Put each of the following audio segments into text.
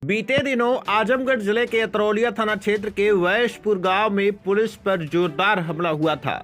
बीते दिनों आजमगढ़ जिले के अतरौलिया थाना क्षेत्र के वैशपुर गांव में पुलिस पर जोरदार हमला हुआ था।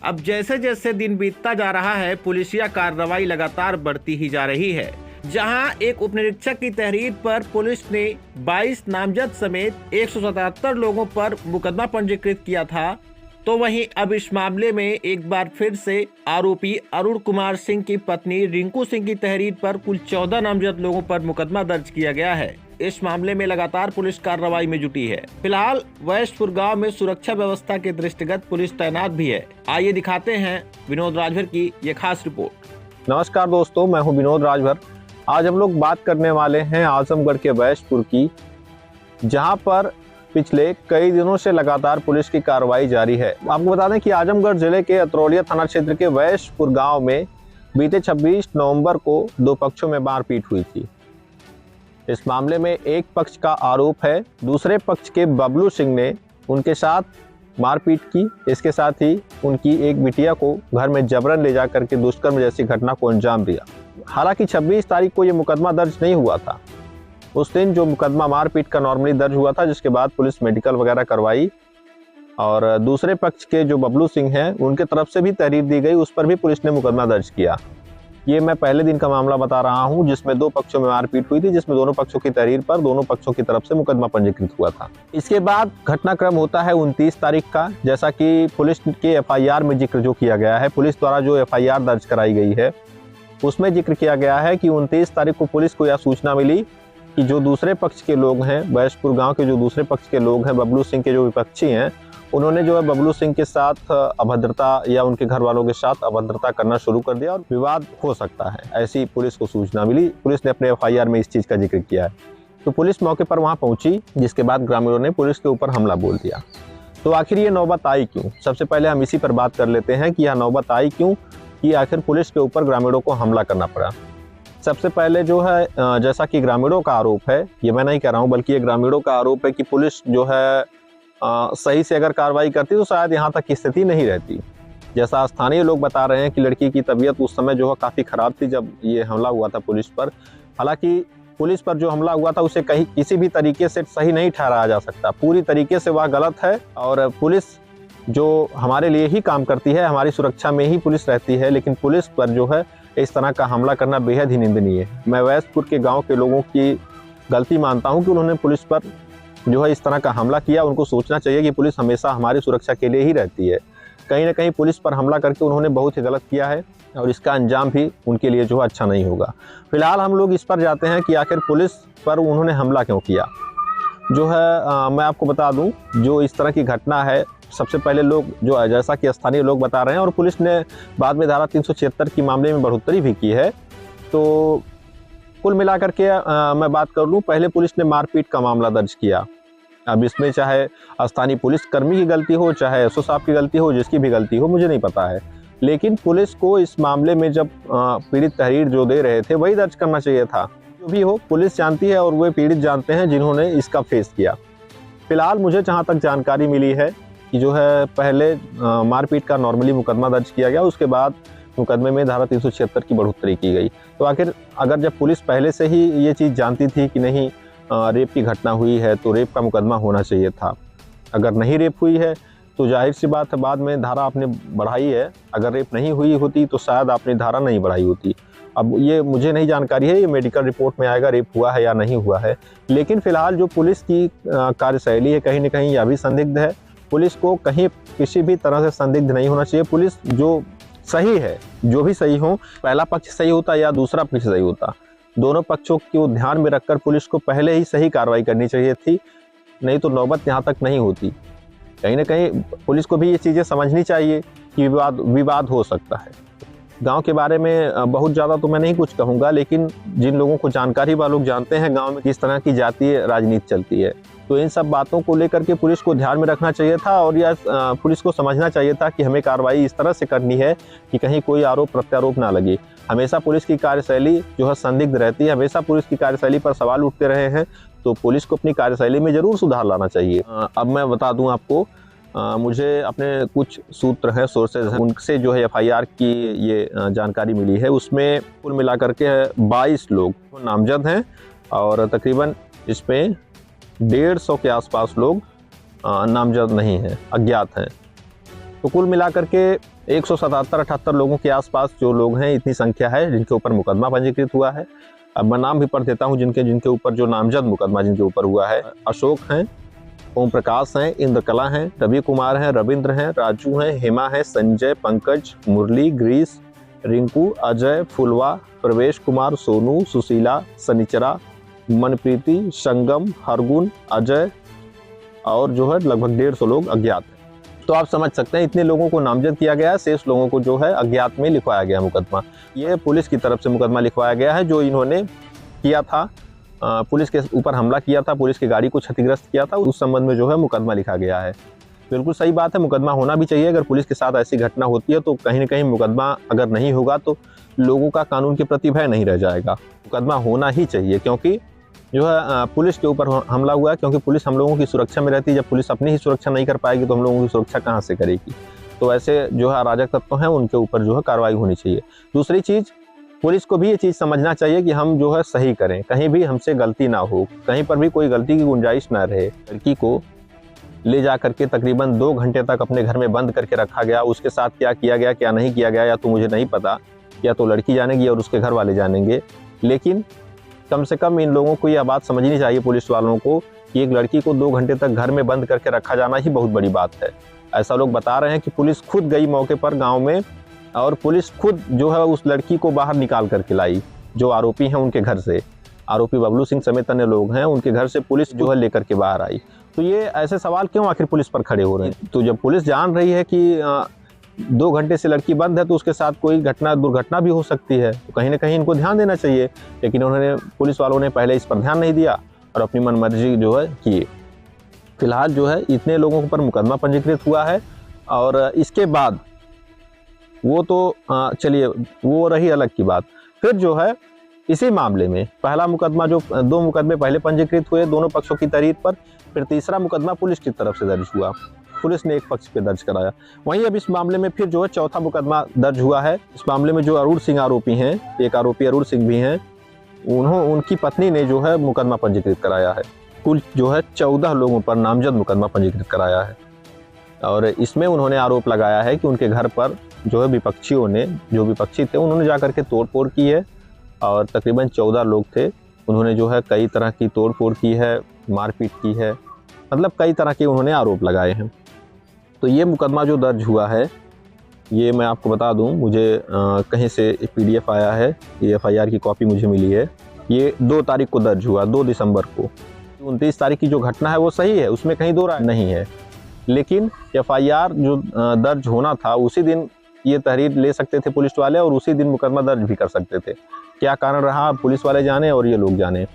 अब जैसे जैसे दिन बीतता जा रहा है, पुलिसिया कार्रवाई लगातार बढ़ती ही जा रही है। जहां एक उपनिरीक्षक की तहरीर पर पुलिस ने 22 नामजद समेत 177 लोगों पर मुकदमा पंजीकृत किया था, तो वहीं अब इस मामले में एक बार फिर से आरोपी अरुण कुमार सिंह की पत्नी रिंकू सिंह की तहरीर पर कुल 14 नामजद लोगों पर मुकदमा दर्ज किया गया है। इस मामले में लगातार पुलिस कार्रवाई में जुटी है। फिलहाल वैशपुर गांव में सुरक्षा व्यवस्था के दृष्टिगत पुलिस तैनात भी है। आइए दिखाते हैं विनोद राजभर की ये खास रिपोर्ट। नमस्कार दोस्तों, मैं हूं विनोद राजभर। आज हम लोग बात करने वाले हैं आजमगढ़ के वैशपुर की, जहां पर पिछले कई दिनों से लगातार पुलिस की कार्रवाई जारी है। आपको बता दें कि आजमगढ़ जिले के अतरौलिया थाना क्षेत्र के वैशपुर गांव में बीते 26 नवंबर को दो पक्षों में मारपीट हुई थी। इस मामले में एक पक्ष का आरोप है, दूसरे पक्ष के बबलू सिंह ने उनके साथ मारपीट की। इसके साथ ही उनकी एक बिटिया को घर में जबरन ले जाकर के दुष्कर्म जैसी घटना को अंजाम दिया। हालांकि 26 तारीख को ये मुकदमा दर्ज नहीं हुआ था। उस दिन जो मुकदमा मारपीट का नॉर्मली दर्ज हुआ था, जिसके बाद पुलिस मेडिकल वगैरह करवाई और दूसरे पक्ष के जो बबलू सिंह हैं उनके तरफ से भी तहरीर दी गई, उस पर भी पुलिस ने मुकदमा दर्ज किया। ये मैं पहले दिन का मामला बता रहा हूं, जिसमें दो पक्षों में मारपीट हुई थी, जिसमें दोनों पक्षों की तहरीर पर दोनों पक्षों की तरफ से मुकदमा पंजीकृत हुआ था। इसके बाद घटनाक्रम होता है 29 तारीख का, जैसा कि पुलिस के एफआईआर में जिक्र जो किया गया है, पुलिस द्वारा जो एफआईआर दर्ज कराई गई है उसमें जिक्र किया गया है कि 29 तारीख को पुलिस को यह सूचना मिली कि जो दूसरे पक्ष के लोग हैं, वैशपुर गांव के जो दूसरे पक्ष के लोग हैं, बबलू सिंह के जो विपक्षी हैं, उन्होंने जो है बबलू सिंह के साथ अभद्रता या उनके घर वालों के साथ अभद्रता करना शुरू कर दिया और विवाद हो सकता है, ऐसी पुलिस को सूचना मिली। पुलिस ने अपने एफआईआर में इस चीज़ का जिक्र किया है। तो पुलिस मौके पर वहाँ पहुंची, जिसके बाद ग्रामीणों ने पुलिस के ऊपर हमला बोल दिया। तो आखिर ये नौबत आई क्यों? सबसे पहले हम इसी पर बात कर लेते हैं कि यह नौबत आई क्यों, कि आखिर पुलिस के ऊपर ग्रामीणों को हमला करना पड़ा। सबसे पहले जो है, जैसा कि ग्रामीणों का आरोप है, ये मैं नहीं कह रहा हूँ बल्कि ये ग्रामीणों का आरोप है कि पुलिस जो है सही से अगर कार्रवाई करती तो शायद यहाँ तक की स्थिति नहीं रहती। जैसा स्थानीय लोग बता रहे हैं कि लड़की की तबीयत उस समय जो है काफ़ी ख़राब थी जब ये हमला हुआ था पुलिस पर। हालांकि पुलिस पर जो हमला हुआ था उसे कहीं किसी भी तरीके से सही नहीं ठहराया जा सकता, पूरी तरीके से वह गलत है। और पुलिस जो हमारे लिए ही काम करती है, हमारी सुरक्षा में ही पुलिस रहती है, लेकिन पुलिस पर जो है इस तरह का हमला करना बेहद ही निंदनीय है। मैं वैशपुर के गाँव के लोगों की गलती मानता हूँ कि उन्होंने पुलिस पर जो है इस तरह का हमला किया। उनको सोचना चाहिए कि पुलिस हमेशा हमारी सुरक्षा के लिए ही रहती है। कहीं ना कहीं पुलिस पर हमला करके उन्होंने बहुत ही गलत किया है और इसका अंजाम भी उनके लिए जो है अच्छा नहीं होगा। फिलहाल हम लोग इस पर जाते हैं कि आखिर पुलिस पर उन्होंने हमला क्यों किया। जो है मैं आपको बता दूं, जो इस तरह की घटना है, सबसे पहले लोग जो है, जैसा कि स्थानीय लोग बता रहे हैं और पुलिस ने बाद में धारा 376 की मामले में बढ़ोतरी भी की है। तो कुल मिलाकर के मैं बात कर लूँ, पहले पुलिस ने मारपीट का मामला दर्ज किया। अब इसमें चाहे स्थानीय पुलिस कर्मी की गलती हो, चाहे एसओ साहब की गलती हो, जिसकी भी गलती हो, मुझे नहीं पता है, लेकिन पुलिस को इस मामले में जब पीड़ित तहरीर जो दे रहे थे वही दर्ज करना चाहिए था। जो भी हो, पुलिस जानती है और वे पीड़ित जानते हैं जिन्होंने इसका फेस किया। फिलहाल मुझे जहाँ तक जानकारी मिली है कि जो है पहले मारपीट का नॉर्मली मुकदमा दर्ज किया गया, उसके बाद मुकदमे में धारा 376 की बढ़ोतरी की गई। तो आखिर अगर जब पुलिस पहले से ही ये चीज़ जानती थी कि नहीं रेप की घटना हुई है तो रेप का मुकदमा होना चाहिए था। अगर नहीं रेप हुई है तो जाहिर सी बात है बाद में धारा आपने बढ़ाई है। अगर रेप नहीं हुई होती तो शायद आपने धारा नहीं बढ़ाई होती। अब ये मुझे नहीं जानकारी है, ये मेडिकल रिपोर्ट में आएगा रेप हुआ है या नहीं हुआ है। लेकिन फिलहाल जो पुलिस की कार्यशैली है, कहीं ना कहीं यह भी संदिग्ध है। पुलिस को कहीं किसी भी तरह से संदिग्ध नहीं होना चाहिए। पुलिस जो सही है, जो भी सही हो, पहला पक्ष सही होता या दूसरा पक्ष सही होता, दोनों पक्षों को ध्यान में रखकर पुलिस को पहले ही सही कार्रवाई करनी चाहिए थी, नहीं तो नौबत यहाँ तक नहीं होती। कहीं ना कहीं पुलिस को भी ये चीज़ें समझनी चाहिए कि विवाद हो सकता है। गांव के बारे में बहुत ज़्यादा तो मैं नहीं कुछ कहूँगा, लेकिन जिन लोगों को जानकारी वाले लोग जानते हैं गांव में किस तरह की जातीय राजनीति चलती है, तो इन सब बातों को लेकर के पुलिस को ध्यान में रखना चाहिए था और यह पुलिस को समझना चाहिए था कि हमें कार्रवाई इस तरह से करनी है कि कहीं कोई आरोप प्रत्यारोप ना लगे। हमेशा पुलिस की कार्यशैली जो है संदिग्ध रहती है, हमेशा पुलिस की कार्यशैली पर सवाल उठते रहे हैं, तो पुलिस को अपनी कार्यशैली में ज़रूर सुधार लाना चाहिए। अब मैं बता दूं आपको, मुझे अपने कुछ सूत्र हैं, सोर्सेज हैं, उनसे जो है एफआईआर की ये जानकारी मिली है। उसमें कुल मिलाकर के 22 लोग नामजद हैं और तकरीबन इस पे 150 के आसपास लोग नामजद नहीं हैं, अज्ञात हैं। तो कुल मिलाकर के 177-78 लोगों के आसपास जो लोग हैं, इतनी संख्या है जिनके ऊपर मुकदमा पंजीकृत हुआ है। अब मैं नाम भी पढ़ देता हूँ जिनके ऊपर जो नामजद मुकदमा जिनके ऊपर हुआ है। अशोक हैं, ओम प्रकाश हैं, इंद्रकला हैं, रवि कुमार हैं, रविंद्र हैं, राजू हैं, हेमा है, संजय, पंकज, मुरली, ग्रीस, रिंकू, अजय, फुलवा, प्रवेश कुमार, सोनू, सुशीला, सनिचरा, मनप्रीति, संगम, हरगुन, अजय और जो है लगभग 150 लोग अज्ञात हैं। तो आप समझ सकते हैं इतने लोगों को नामजद किया गया है, शेष लोगों को जो है अज्ञात में लिखवाया गया मुकदमा। ये पुलिस की तरफ से मुकदमा लिखवाया गया है जो इन्होंने किया था, पुलिस के ऊपर हमला किया था, पुलिस की गाड़ी को क्षतिग्रस्त किया था, उस संबंध में जो है मुकदमा लिखा गया है। बिल्कुल सही बात है, मुकदमा होना भी चाहिए। अगर पुलिस के साथ ऐसी घटना होती है तो कहीं ना कहीं मुकदमा अगर नहीं होगा तो लोगों का कानून के प्रति भय नहीं रह जाएगा। मुकदमा होना ही चाहिए, क्योंकि जो है पुलिस के ऊपर हमला हुआ है, क्योंकि पुलिस हम लोगों की सुरक्षा में रहती है। जब पुलिस अपनी ही सुरक्षा नहीं कर पाएगी तो हम लोगों की सुरक्षा कहाँ से करेगी। तो ऐसे जो है अराजक तत्व हैं उनके ऊपर जो है कार्रवाई होनी चाहिए। दूसरी चीज़, पुलिस को भी ये चीज़ समझना चाहिए कि हम जो है सही करें, कहीं भी हमसे गलती ना हो, कहीं पर भी कोई गलती की गुंजाइश ना रहे। लड़की को ले जा करके तकरीबन 2 घंटे तक अपने घर में बंद करके रखा गया। उसके साथ क्या किया गया क्या नहीं किया गया या तो मुझे नहीं पता, या तो लड़की जानेगी और उसके घर वाले जानेंगे। लेकिन कम से कम इन लोगों को यह बात समझनी चाहिए, पुलिस वालों को, कि एक लड़की को 2 घंटे तक घर में बंद करके रखा जाना ही बहुत बड़ी बात है। ऐसा लोग बता रहे हैं कि पुलिस खुद गई मौके पर गांव में और पुलिस खुद जो है उस लड़की को बाहर निकाल करके लाई। जो आरोपी हैं उनके घर से, आरोपी बबलू सिंह समेत अन्य लोग हैं, उनके घर से पुलिस जो है लेकर के बाहर आई। तो ये ऐसे सवाल क्यों आखिर पुलिस पर खड़े हो रहे हैं? तो जब पुलिस जान रही है कि 2 घंटे से लड़की बंद है तो उसके साथ कोई दुर्घटना भी हो सकती है, तो कहीं ना कहीं इनको ध्यान देना चाहिए। लेकिन उन्होंने, पुलिस वालों ने पहले इस पर ध्यान नहीं दिया और अपनी मनमर्जी जो है किए। फिलहाल जो है इतने लोगों पर मुकदमा पंजीकृत हुआ है और इसके बाद वो तो चलिए वो रही अलग की बात। फिर जो है इसी मामले में पहला मुकदमा, जो 2 मुकदमे पहले पंजीकृत हुए दोनों पक्षों की तहरीर पर, फिर तीसरा मुकदमा पुलिस की तरफ से दर्ज हुआ, पुलिस ने एक पक्ष पे दर्ज कराया। वहीं अब इस मामले में फिर जो है चौथा मुकदमा दर्ज हुआ है। इस मामले में जो अरुण सिंह आरोपी हैं, एक आरोपी अरुण सिंह भी हैं, उनकी पत्नी ने जो है मुकदमा पंजीकृत कराया है। कुल जो है 14 लोगों पर नामजद मुकदमा पंजीकृत कराया है और इसमें उन्होंने आरोप लगाया है कि उनके घर पर जो है विपक्षियों ने, जो विपक्षी थे, उन्होंने जाकर के तोड़फोड़ की है और तकरीबन 14 लोग थे, उन्होंने जो है कई तरह की तोड़फोड़ की है, मारपीट की है, मतलब कई तरह के उन्होंने आरोप लगाए हैं। तो ये मुकदमा जो दर्ज हुआ है, ये मैं आपको बता दूं, मुझे कहीं से PDF आया है, ये FIR की कॉपी मुझे मिली है। ये 2 तारीख को दर्ज हुआ, 2 दिसंबर को। 29 तारीख की जो घटना है वो सही है, उसमें कहीं दो राय नहीं है। लेकिन FIR जो दर्ज होना था उसी दिन ये तहरीर ले सकते थे पुलिस वाले और उसी दिन मुकदमा दर्ज भी कर सकते थे। क्या कारण रहा पुलिस वाले जाने और ये लोग जाने।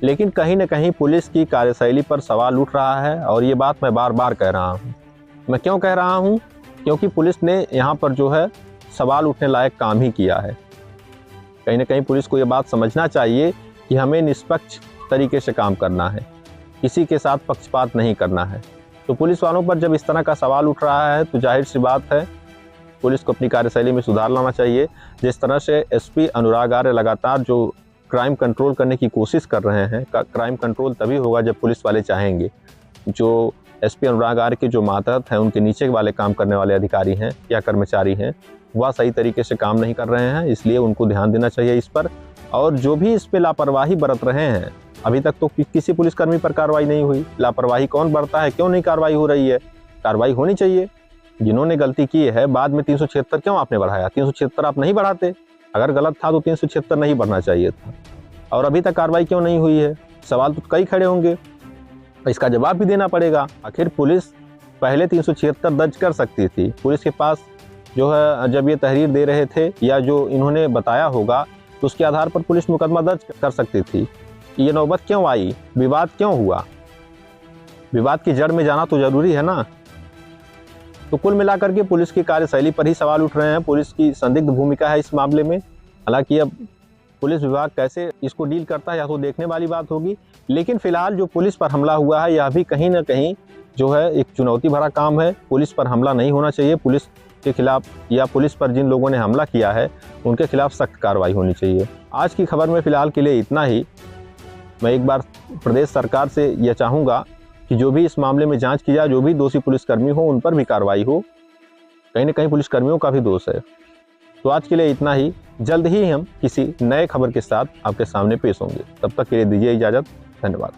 लेकिन कहीं ना कहीं पुलिस की कार्यशैली पर सवाल उठ रहा है और ये बात मैं बार बार कह रहा हूँ। मैं क्यों कह रहा हूँ? क्योंकि पुलिस ने यहाँ पर जो है सवाल उठने लायक काम ही किया है। कहीं ना कहीं पुलिस को ये बात समझना चाहिए कि हमें निष्पक्ष तरीके से काम करना है, किसी के साथ पक्षपात नहीं करना है। तो पुलिस वालों पर जब इस तरह का सवाल उठ रहा है तो जाहिर सी बात है पुलिस को अपनी कार्यशैली में सुधार लाना चाहिए। जिस तरह से SP अनुराग आर्य लगातार जो क्राइम कंट्रोल करने की कोशिश कर रहे हैं, क्राइम कंट्रोल तभी होगा जब पुलिस वाले चाहेंगे। जो SP अनुराग आर्य के जो मातहत हैं, उनके नीचे वाले काम करने वाले अधिकारी हैं या कर्मचारी हैं, वह सही तरीके से काम नहीं कर रहे हैं, इसलिए उनको ध्यान देना चाहिए इस पर। और जो भी इस पर लापरवाही बरत रहे हैं, अभी तक तो किसी पुलिसकर्मी पर कार्रवाई नहीं हुई। लापरवाही कौन बरता है, क्यों नहीं कार्रवाई हो रही है? कार्रवाई होनी चाहिए। जिन्होंने गलती की है, बाद में 376 क्यों आपने बढ़ाया? 376 आप नहीं बढ़ाते। अगर गलत था तो 376 नहीं बढ़ना चाहिए था। और अभी तक कार्रवाई क्यों नहीं हुई है? सवाल तो कई खड़े होंगे, इसका जवाब भी देना पड़ेगा। आखिर पुलिस पहले 376 दर्ज कर सकती थी। पुलिस के पास जो है जब ये तहरीर दे रहे थे या जो इन्होंने बताया होगा तो उसके आधार पर पुलिस मुकदमा दर्ज कर सकती थी। ये नौबत क्यों आई? विवाद क्यों हुआ? विवाद की जड़ में जाना तो जरूरी है ना। तो कुल मिलाकर के पुलिस की कार्यशैली पर ही सवाल उठ रहे हैं। पुलिस की संदिग्ध भूमिका है इस मामले में। हालांकि अब पुलिस विभाग कैसे इसको डील करता है या तो देखने वाली बात होगी। लेकिन फिलहाल जो पुलिस पर हमला हुआ है यह भी कहीं ना कहीं जो है एक चुनौती भरा काम है। पुलिस पर हमला नहीं होना चाहिए। पुलिस के खिलाफ या पुलिस पर जिन लोगों ने हमला किया है उनके खिलाफ सख्त कार्रवाई होनी चाहिए। आज की खबर में फिलहाल के लिए इतना ही। मैं एक बार प्रदेश सरकार से यह चाहूँगा कि जो भी इस मामले में जांच की जाए, जो भी दोषी पुलिसकर्मी हो उन पर भी कार्रवाई हो। कहीं ना कहीं पुलिसकर्मियों का भी दोष है। तो आज के लिए इतना ही। जल्द ही हम किसी नए खबर के साथ आपके सामने पेश होंगे। तब तक के लिए दीजिए इजाज़त। धन्यवाद।